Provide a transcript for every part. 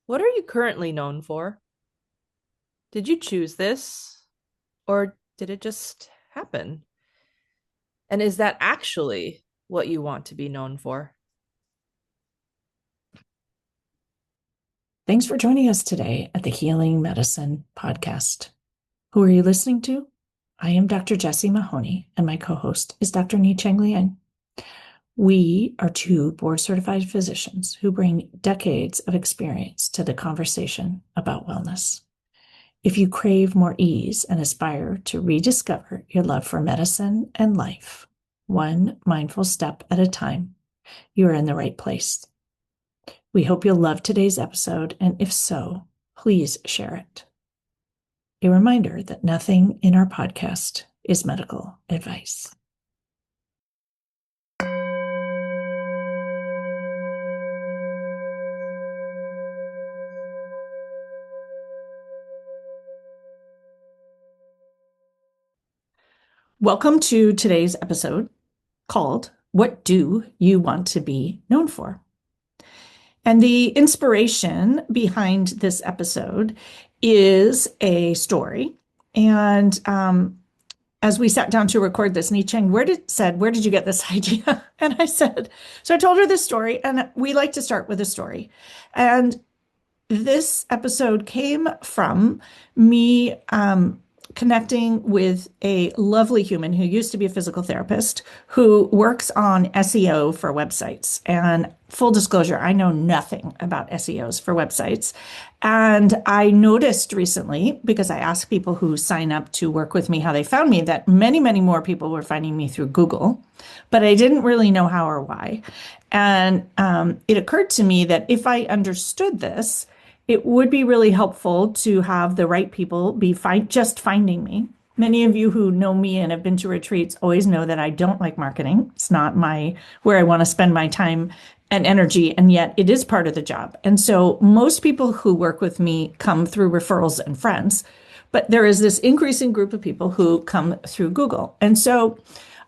What are you currently known for? Did you choose this, or did it just happen? And is that actually what you want to be known for? Thanks for joining us today at the Healing Medicine Podcast. Who are you listening to? I am Dr. Jessie Mahoney, and my co-host is Dr. Ni-Cheng Liang. We are two board-certified physicians who bring decades of experience to the conversation about wellness. If you crave more ease and aspire to rediscover your love for medicine and life, one mindful step at a time, you are in the right place. We hope you'll love today's episode, and if so, please share it. A reminder that nothing in our podcast is medical advice. Welcome to today's episode called What Do You Want to Be Known For? And the inspiration behind this episode is a story. And as we sat down to record this, Ni-Cheng where did you get this idea? And I said, so I told her this story, and we like to start with a story. And this episode came from me connecting with a lovely human who used to be a physical therapist who works on SEO for websites. And full disclosure, I know nothing about SEOs for websites. And I noticed recently, because I asked people who sign up to work with me how they found me, that many, many more people were finding me through Google, but I didn't really know how or why. And it occurred to me that if I understood this, it would be really helpful to have the right people be just finding me. Many of you who know me and have been to retreats always know that I don't like marketing. It's not where I want to spend my time and energy, and yet it is part of the job. And so most people who work with me come through referrals and friends, but there is this increasing group of people who come through Google. And so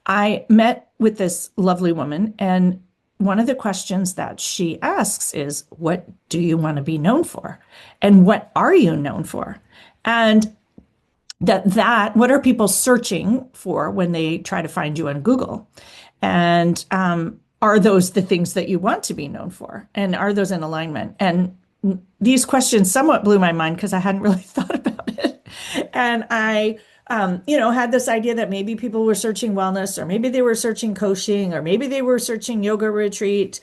I met with this lovely woman, and one of the questions that she asks is, what do you want to be known for? And what are you known for? And what are people searching for when they try to find you on Google? And are those the things that you want to be known for? And are those in alignment? And these questions somewhat blew my mind because I hadn't really thought about it. And I had this idea that maybe people were searching wellness, or maybe they were searching coaching, or maybe they were searching yoga retreat.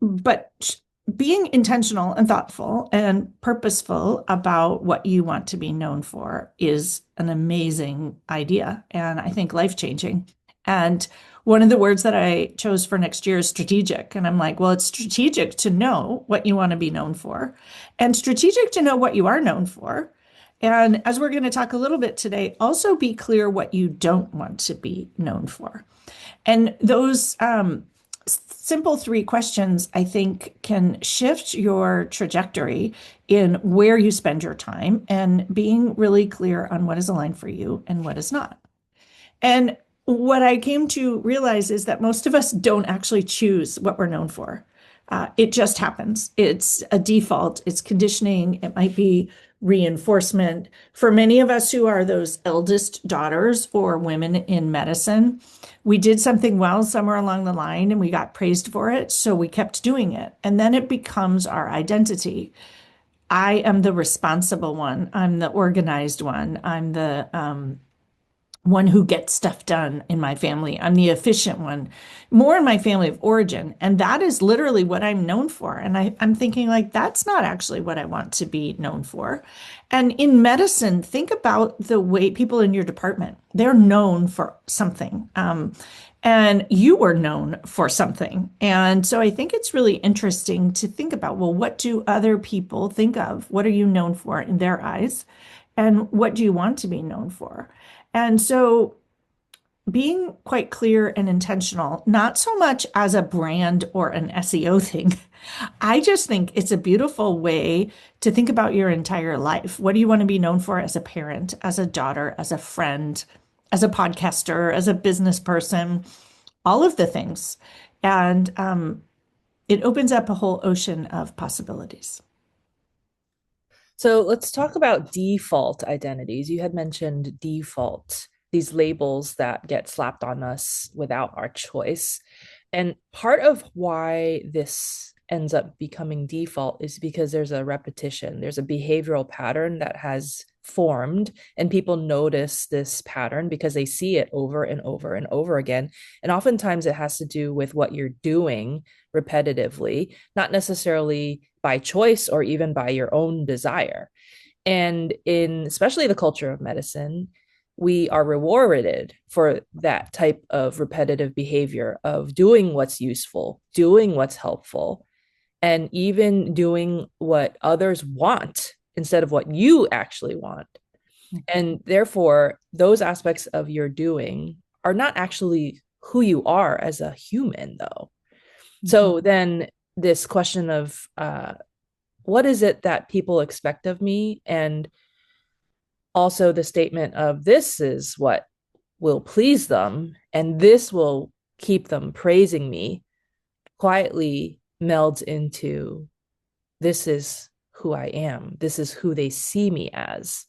But being intentional and thoughtful and purposeful about what you want to be known for is an amazing idea, and I think life-changing. And one of the words that I chose for next year is strategic. And I'm like, well, it's strategic to know what you want to be known for, and strategic to know what you are known for. And as we're going to talk a little bit today, also be clear what you don't want to be known for. And those simple three questions, I think, can shift your trajectory in where you spend your time and being really clear on what is aligned for you and what is not. And what I came to realize is that most of us don't actually choose what we're known for. It just happens. It's a default. It's conditioning. It might be reinforcement. For many of us who are those eldest daughters or women in medicine, we did something well somewhere along the line and we got praised for it. So we kept doing it. And then it becomes our identity. I am the responsible one. I'm the organized one. I'm the one who gets stuff done in my family. I'm the efficient one, more in my family of origin. And that is literally what I'm known for. And I'm thinking, like, that's not actually what I want to be known for. And in medicine, think about the way people in your department, they're known for something. And you were known for something. And so I think it's really interesting to think about, well, what do other people think of? What are you known for in their eyes? And what do you want to be known for? And so being quite clear and intentional, not so much as a brand or an SEO thing. I just think it's a beautiful way to think about your entire life. What do you want to be known for as a parent, as a daughter, as a friend, as a podcaster, as a business person, all of the things. And it opens up a whole ocean of possibilities. So let's talk about default identities. You had mentioned default, these labels that get slapped on us without our choice. And part of why this ends up becoming default is because there's a repetition, there's a behavioral pattern that has formed, and people notice this pattern because they see it over and over and over again. And oftentimes it has to do with what you're doing repetitively, not necessarily by choice or even by your own desire. And in especially the culture of medicine, we are rewarded for that type of repetitive behavior of doing what's useful, doing what's helpful, and even doing what others want instead of what you actually want. And therefore, those aspects of your doing are not actually who you are as a human, though. Mhm. So then, this question of what is it that people expect of me? And also the statement of this is what will please them, and this will keep them praising me, quietly melds into this is who I am. This is who they see me as.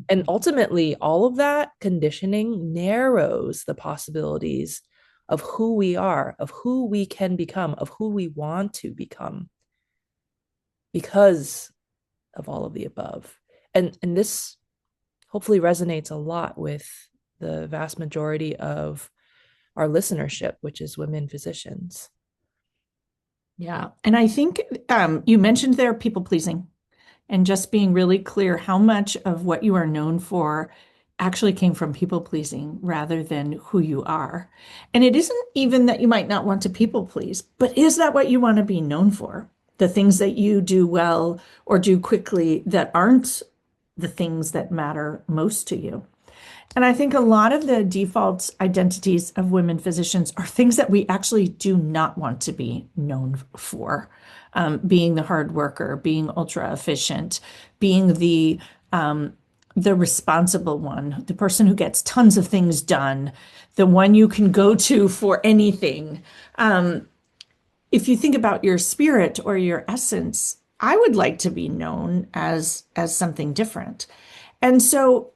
And Mhm. ultimately, all of that conditioning narrows the possibilities of who we are, of who we can become, of who we want to become because of all of the above. And this hopefully resonates a lot with the vast majority of our listenership, which is women physicians. Yeah. And I think you mentioned there people pleasing and just being really clear how much of what you are known for actually came from people pleasing rather than who you are. And it isn't even that you might not want to people please, but is that what you want to be known for? The things that you do well or do quickly that aren't the things that matter most to you. And I think a lot of the default identities of women physicians are things that we actually do not want to be known for. Being the hard worker, being ultra efficient, being the responsible one, the person who gets tons of things done, the one you can go to for anything. If you think about your spirit or your essence, I would like to be known as something different. And so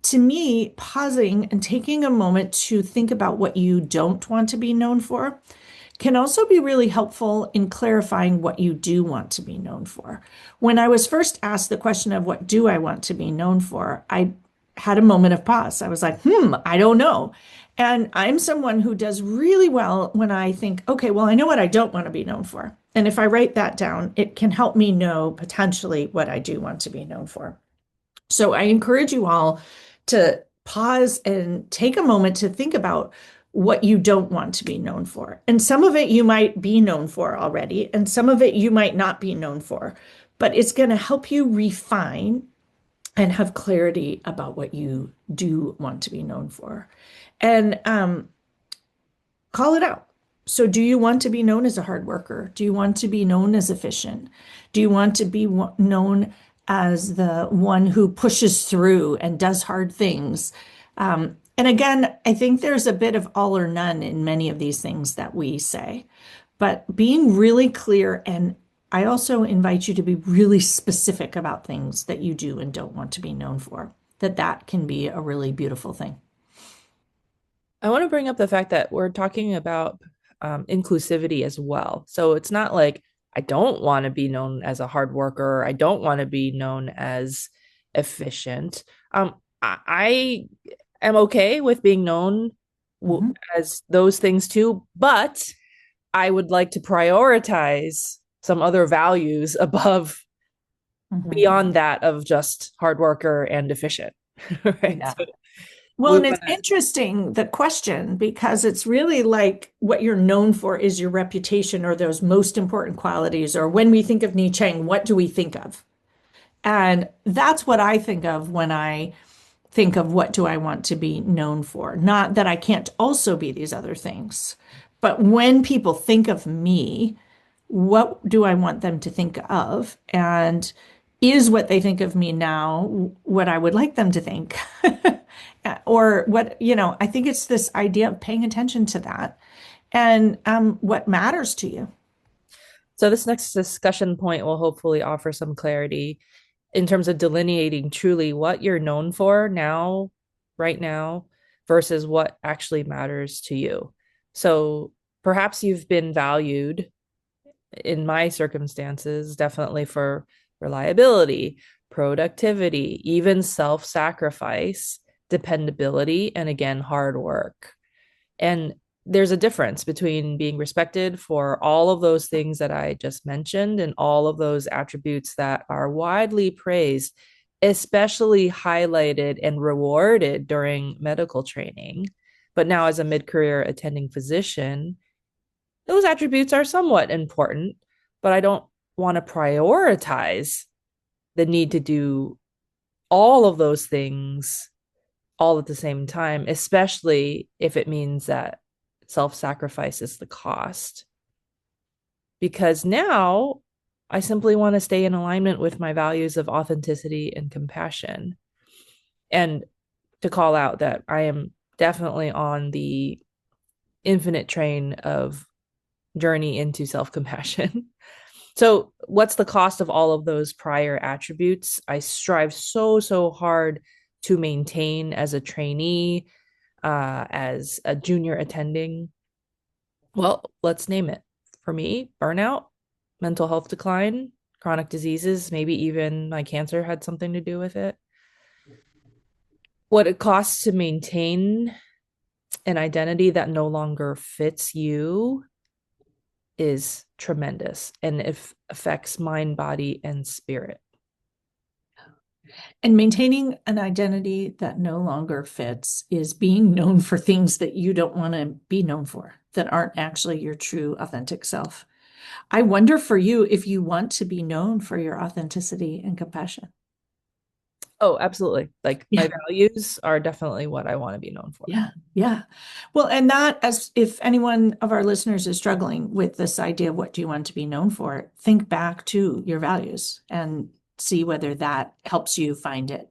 to me, pausing and taking a moment to think about what you don't want to be known for can also be really helpful in clarifying what you do want to be known for. When I was first asked the question of what do I want to be known for, I had a moment of pause. I was like, I don't know. And I'm someone who does really well when I think, okay, well, I know what I don't want to be known for. And if I write that down, it can help me know potentially what I do want to be known for. So I encourage you all to pause and take a moment to think about what you don't want to be known for. And some of it you might be known for already, and some of it you might not be known for, but it's going to help you refine and have clarity about what you do want to be known for. And call it out. So, do you want to be known as a hard worker? Do you want to be known as efficient? Do you want to be known as the one who pushes through and does hard things? And again, I think there's a bit of all or none in many of these things that we say, but being really clear. And I also invite you to be really specific about things that you do and don't want to be known for, that can be a really beautiful thing. I want to bring up the fact that we're talking about inclusivity as well. So it's not like I don't want to be known as a hard worker. I don't want to be known as efficient. I am okay with being known Mhm. as those things too, but I would like to prioritize some other values above Mhm. beyond that of just hard worker and efficient. Right. Yeah. So Well, we and want it's interesting, the question, because it's really like what you're known for is your reputation or those most important qualities. Or when we think of Ni Cheng, what do we think of? And that's what I think of when I think of what do I want to be known for. Not that I can't also be these other things, but when people think of me, what do I want them to think of? And is what they think of me now what I would like them to think? Or what, I think it's this idea of paying attention to that and what matters to you. So, this next discussion point will hopefully offer some clarity in terms of delineating truly what you're known for now, right now, versus what actually matters to you. So, perhaps you've been valued in my circumstances, definitely for reliability, productivity, even self sacrifice, dependability, and again, hard work. And there's a difference between being respected for all of those things that I just mentioned and all of those attributes that are widely praised, especially highlighted and rewarded during medical training. But now, as a mid career attending physician, those attributes are somewhat important, but I don't want to prioritize the need to do all of those things all at the same time, especially if it means that self sacrifice is the cost. Because now I simply want to stay in alignment with my values of authenticity and compassion. And to call out that I am definitely on the infinite train of journey into self compassion. So, what's the cost of all of those prior attributes? I strive so hard to maintain as a trainee, as a junior attending. Well, let's name it. For me, burnout, mental health decline, chronic diseases, maybe even my cancer had something to do with it. What it costs to maintain an identity that no longer fits you is tremendous, and it affects mind, body, and spirit. And maintaining an identity that no longer fits is being known for things that you don't want to be known for, that aren't actually your true authentic self. I wonder for you if you want to be known for your authenticity and compassion. Oh, absolutely. Like my Yeah. values are definitely what I want to be known for. Yeah, yeah. Well, and that, as if anyone of our listeners is struggling with this idea of what do you want to be known for, think back to your values and see whether that helps you find it.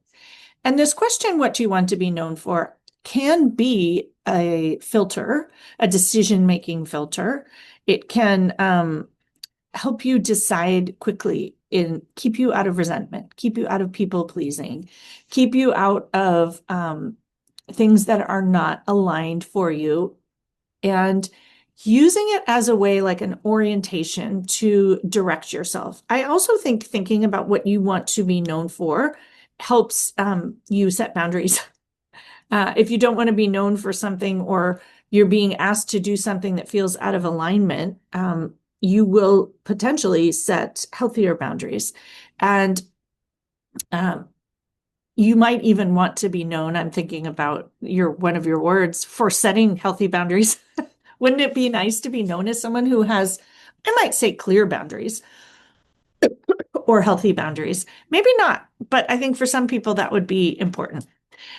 And this question, what do you want to be known for, can be a filter, a decision-making filter. It can help you decide quickly and keep you out of resentment, keep you out of people pleasing, keep you out of things that are not aligned for you, and using it as a way like an orientation to direct yourself. I also think thinking about what you want to be known for helps you set boundaries. If you don't want to be known for something, or you're being asked to do something that feels out of alignment, you will potentially set healthier boundaries. And um, you might even want to be known, I'm thinking about your one of your words, for setting healthy boundaries. Wouldn't it be nice to be known as someone who has, I might say, clear boundaries or healthy boundaries? Maybe not, but I think for some people that would be important.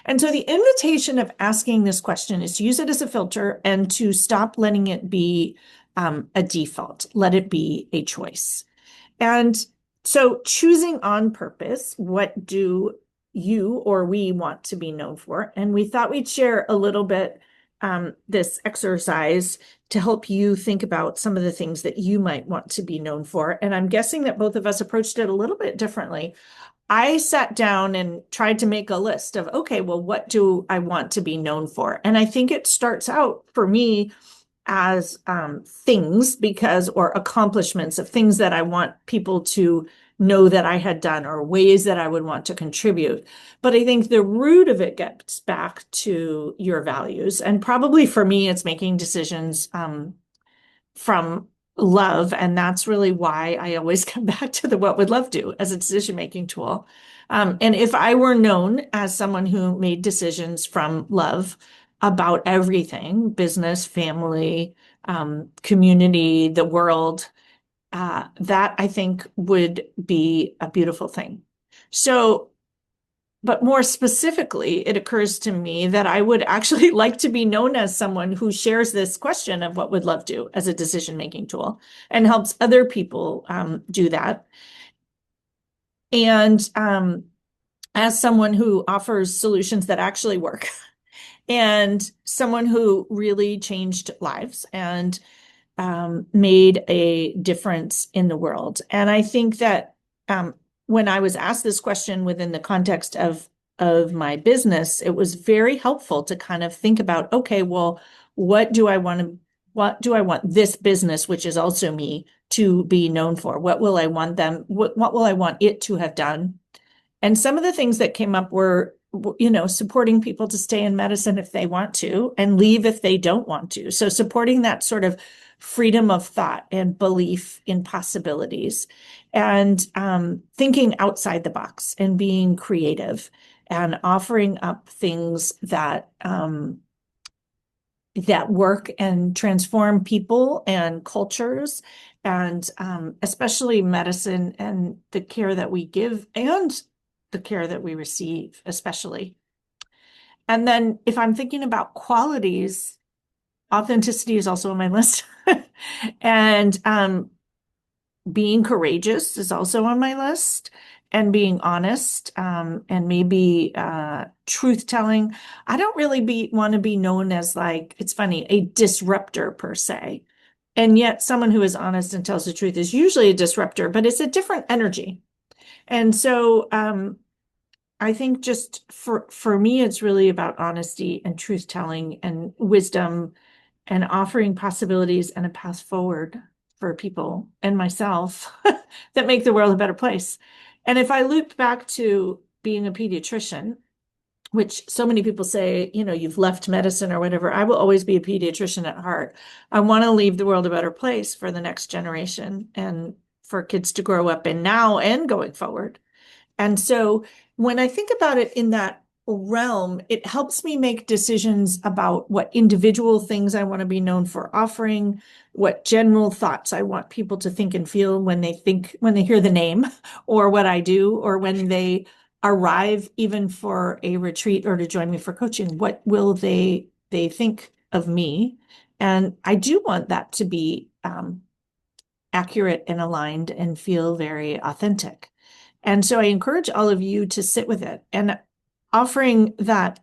And so the invitation of asking this question is to use it as a filter and to stop letting it be a default. Let it be a choice. And so choosing on purpose, what do you or we want to be known for? And we thought we'd share a little bit this exercise to help you think about some of the things that you might want to be known for. And I'm guessing that both of us approached it a little bit differently. I sat down and tried to make a list of, okay, well, what do I want to be known for? And I think it starts out for me as things because, or accomplishments of things that I want people to know that I had done, or ways that I would want to contribute. But I think the root of it gets back to your values. And probably for me, it's making decisions from love. And that's really why I always come back to the what would love do as a decision-making tool. And if I were known as someone who made decisions from love about everything, business, family, community, the world, that I think would be a beautiful thing. So, but more specifically, it occurs to me that I would actually like to be known as someone who shares this question of what would love do as a decision-making tool and helps other people do that. And as someone who offers solutions that actually work and someone who really changed lives and made a difference in the world. And I think that when I was asked this question within the context of my business, it was very helpful to kind of think about, okay, well, what do I want to, what do I want this business, which is also me, to be known for? What will I want them, what will I want it to have done? And some of the things that came up were, supporting people to stay in medicine if they want to and leave if they don't want to. So supporting that sort of freedom of thought and belief in possibilities and thinking outside the box and being creative and offering up things that work and transform people and cultures and especially medicine and the care that we give and the care that we receive, especially. And then if I'm thinking about qualities, authenticity is also on my list. And being courageous is also on my list. And being honest, and maybe truth telling. I don't really want to be known as, like, it's funny, a disruptor per se. And yet someone who is honest and tells the truth is usually a disruptor, but it's a different energy. And so I think just for me, it's really about honesty and truth telling and wisdom and offering possibilities and a path forward for people and myself that make the world a better place. And if I loop back to being a pediatrician, which so many people say, you've left medicine or whatever, I will always be a pediatrician at heart. I want to leave the world a better place for the next generation and for kids to grow up in now and going forward. And so when I think about it in that realm, it helps me make decisions about what individual things I want to be known for offering, what general thoughts I want people to think and feel when they hear the name or what I do, or when they arrive even for a retreat or to join me for coaching, what will they think of me? And I do want that to be accurate and aligned and feel very authentic. And so I encourage all of you to sit with it and offering that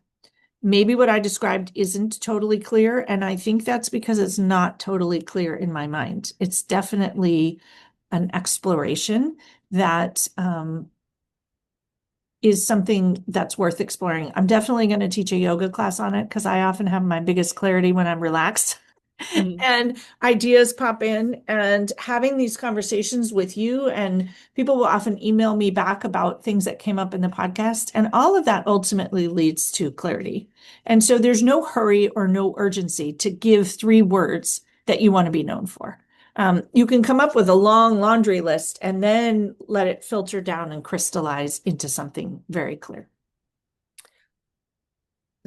maybe what I described isn't totally clear. And I think that's because it's not totally clear in my mind. It's definitely an exploration that is something that's worth exploring. I'm definitely going to teach a yoga class on it because I often have my biggest clarity when I'm relaxed. Mhm. And ideas pop in, and having these conversations with you, and people will often email me back about things that came up in the podcast, and all of that ultimately leads to clarity. And so there's no hurry or no urgency to give 3 words that you want to be known for. You can come up with a long laundry list and then let it filter down and crystallize into something very clear.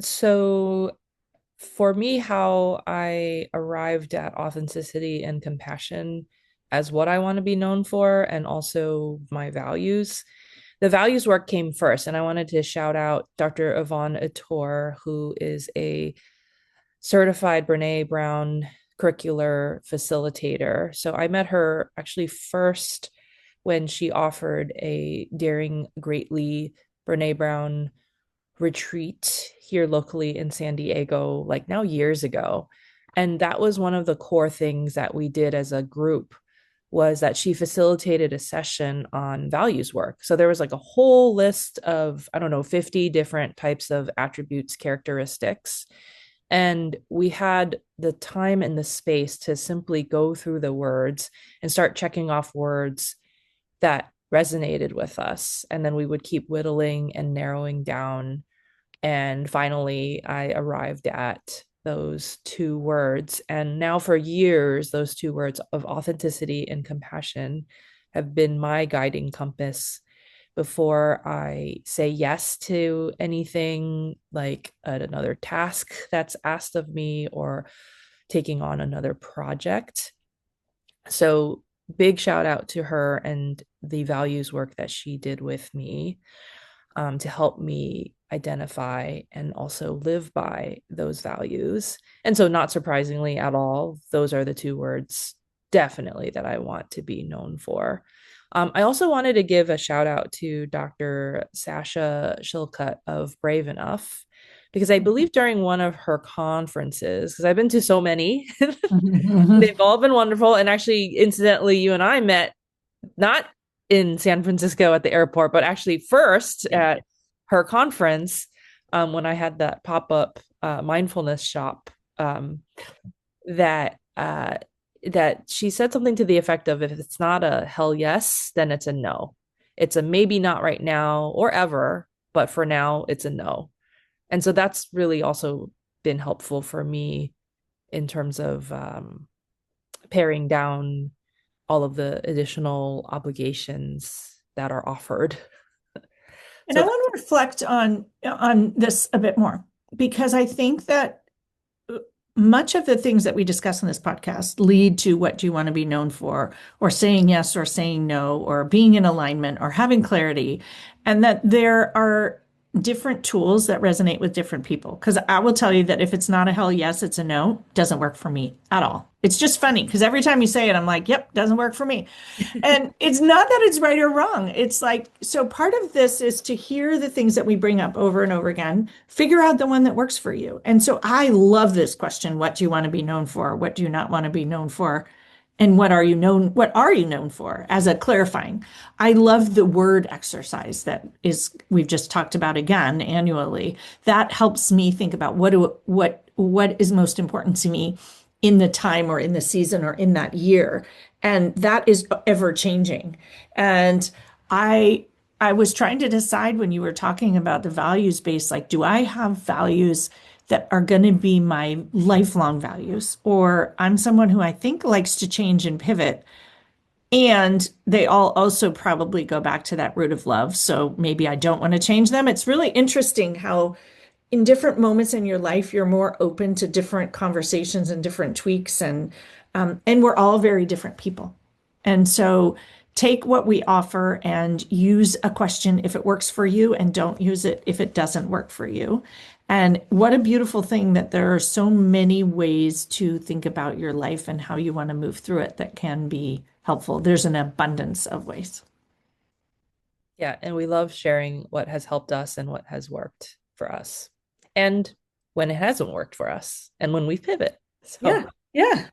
So for me, how I arrived at authenticity and compassion as what I want to be known for, and also my values. The values work came first, and I wanted to shout out Dr. Yvonne Ator, who is a certified Brene Brown curricular facilitator. So I met her actually first when she offered a Daring Greatly Brene Brown retreat here locally in San Diego, like now years ago. And that was one of the core things that we did as a group, was that she facilitated a session on values work. So there was like a whole list of, I don't know, 50 different types of attributes, characteristics. And we had the time and the space to simply go through the words and start checking off words that resonated with us. And then we would keep whittling and narrowing down. And finally, I arrived at those 2 words. And now, for years, those 2 words of authenticity and compassion have been my guiding compass before I say yes to anything, like another task that's asked of me or taking on another project. So, big shout out to her and the values work that she did with me, to help me identify and also live by those values. And so, not surprisingly at all, those are the 2 words definitely that I want to be known for. I also wanted to give a shout out to Dr. Sasha Shilcutt of Brave Enough. because I believe during one of her conferences, because I've been to so many, Mhm. they've all been wonderful. And actually, incidentally, you and I met not in San Francisco at the airport, but actually first Yeah. at her conference when I had that pop up mindfulness shop. Um, that that she said something to the effect of, if it's not a hell yes, then it's a no. It's a maybe not right now or ever, but for now it's a no. And so that's really also been helpful for me in terms of paring down all of the additional obligations that are offered. And I So want to reflect on this a bit more because I think that much of the things that we discuss in this podcast lead to what do you want to be known for, or saying yes or saying no, or being in alignment or having clarity, and that there are different tools that resonate with different people. Because I will tell you that if it's not a hell yes, it's a no, doesn't work for me at all. It's just funny because every time you say it, I'm like, yep, doesn't work for me. And it's not that it's right or wrong. It's like, so part of this is to hear the things that we bring up over and over again, figure out the one that works for you. And so I love this question. What do you want to be known for? What do you not want to be known for? And what are you known for as a clarifying? I love the word exercise that is we've just talked about again annually. That helps me think about what is most important to me in the time or in the season or in that year. And that is ever changing. And I I was trying to decide when you were talking about the values base, like, do I have values that are going to be my lifelong values? Or I'm someone who I think likes to change and pivot. And they all also probably go back to that root of love. So maybe I don't want to change them. It's really interesting how in different moments in your life, you're more open to different conversations and different tweaks, and we're all very different people. And so take what we offer and use a question if it works for you, and don't use it if it doesn't work for you. And what a beautiful thing that there are so many ways to think about your life and how you want to move through it that can be helpful. There's an abundance of ways. yeah, and we love sharing what has helped us and what has worked for us. And when it hasn't worked for us and when we pivot. So, Yeah, yeah.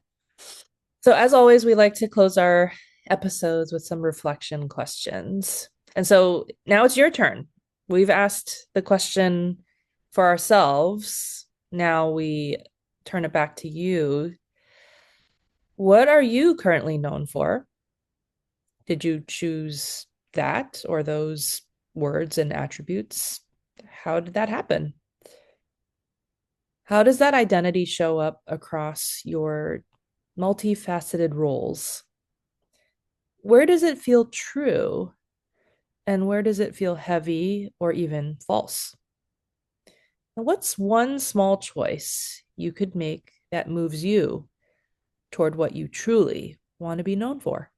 so as always, we like to close our episodes with some reflection questions. And so now it's your turn. We've asked the question for ourselves. Now we turn it back to you. What are you currently known for? Did you choose that or those words and attributes? How did that happen? How does that identity show up across your multifaceted roles? Where does it feel true? And where does it feel heavy or even false? And what's one small choice you could make that moves you toward what you truly want to be known for?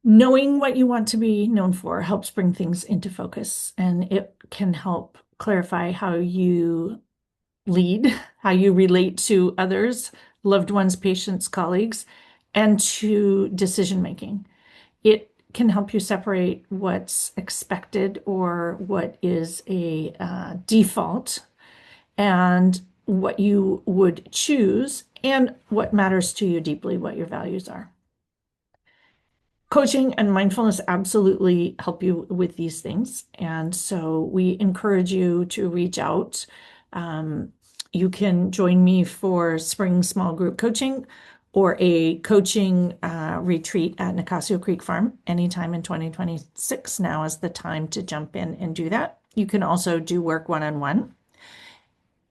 Knowing what you want to be known for helps bring things into focus, and it can help clarify how you lead, how you relate to others, loved ones, patients, colleagues, and to decision making. It can help you separate what's expected or what is a default and what you would choose and what matters to you deeply, what your values are. Coaching and mindfulness absolutely help you with these things. And so we encourage you to reach out. Um, you can join me for spring small group coaching or a coaching retreat at Nicasio Creek Farm anytime in 2026. Now is the time to jump in and do that. You can also do work one-on-one.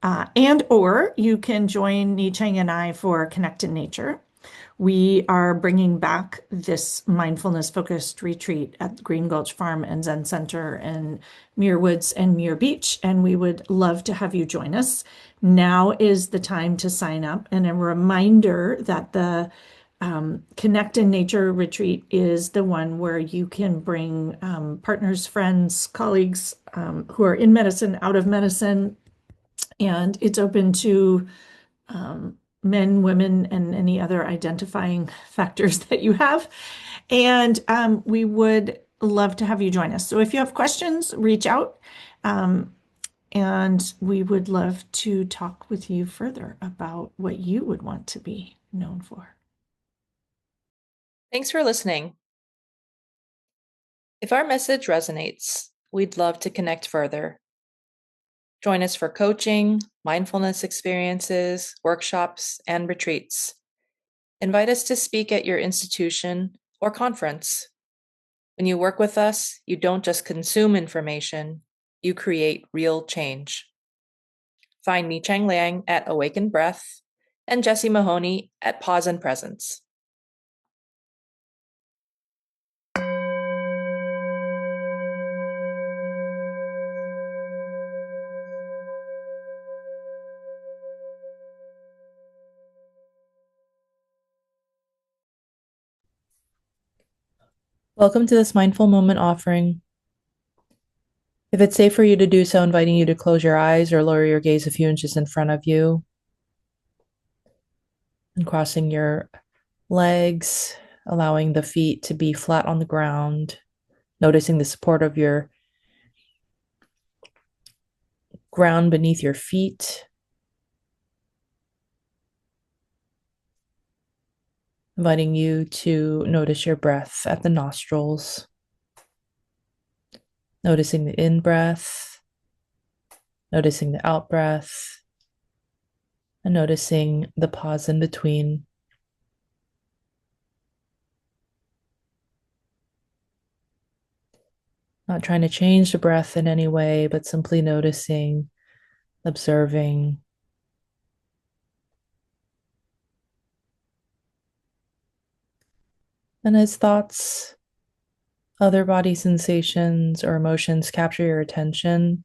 And or you can join Ni Chang and I for Connect in Nature. We are bringing back this mindfulness focused retreat at Green Gulch Farm and Zen Center in Muir Woods and Muir Beach, and we would love to have you join us. Now is the time to sign up, and a reminder that the Connect in Nature retreat is the one where you can bring partners, friends, colleagues who are in medicine, out of medicine, and it's open to men, women, and any other identifying factors that you have. And we would love to have you join us. So if you have questions, reach out. Um, and we would love to talk with you further about what you would want to be known for. Thanks for listening. If our message resonates, we'd love to connect further. Join us for coaching, mindfulness experiences, workshops, and retreats. Invite us to speak at your institution or conference. When you work with us, you don't just consume information, you create real change. Find Mi Chang Liang at Awakened Breath and Jessie Mahoney at Pause and Presence. Welcome to this mindful moment offering. If it's safe for you to do so, inviting you to close your eyes or lower your gaze a few inches in front of you and crossing your legs, allowing the feet to be flat on the ground, noticing the support of your ground beneath your feet. Inviting you to notice your breath at the nostrils, noticing the in breath, noticing the out breath, and noticing the pause in between. Not trying to change the breath in any way, but simply noticing, observing. And as thoughts, other body sensations, or emotions capture your attention,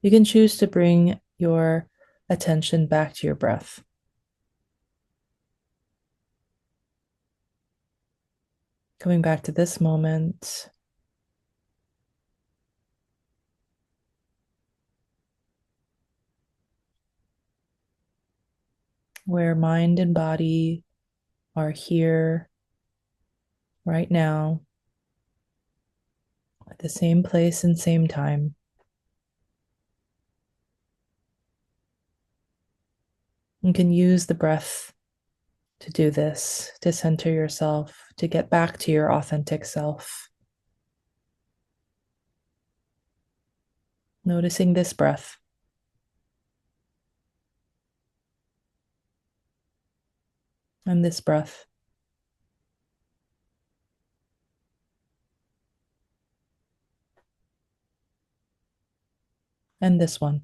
you can choose to bring your attention back to your breath. Coming back to this moment, where mind and body are here right now at the same place and same time. You can use the breath to do this, to center yourself, to get back to your authentic self. Noticing this breath. And this breath. And this one.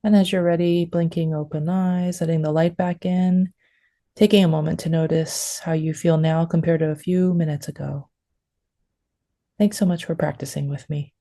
And as you're ready, blinking open eyes, letting the light back in, taking a moment to notice how you feel now compared to a few minutes ago. Thanks so much for practicing with me.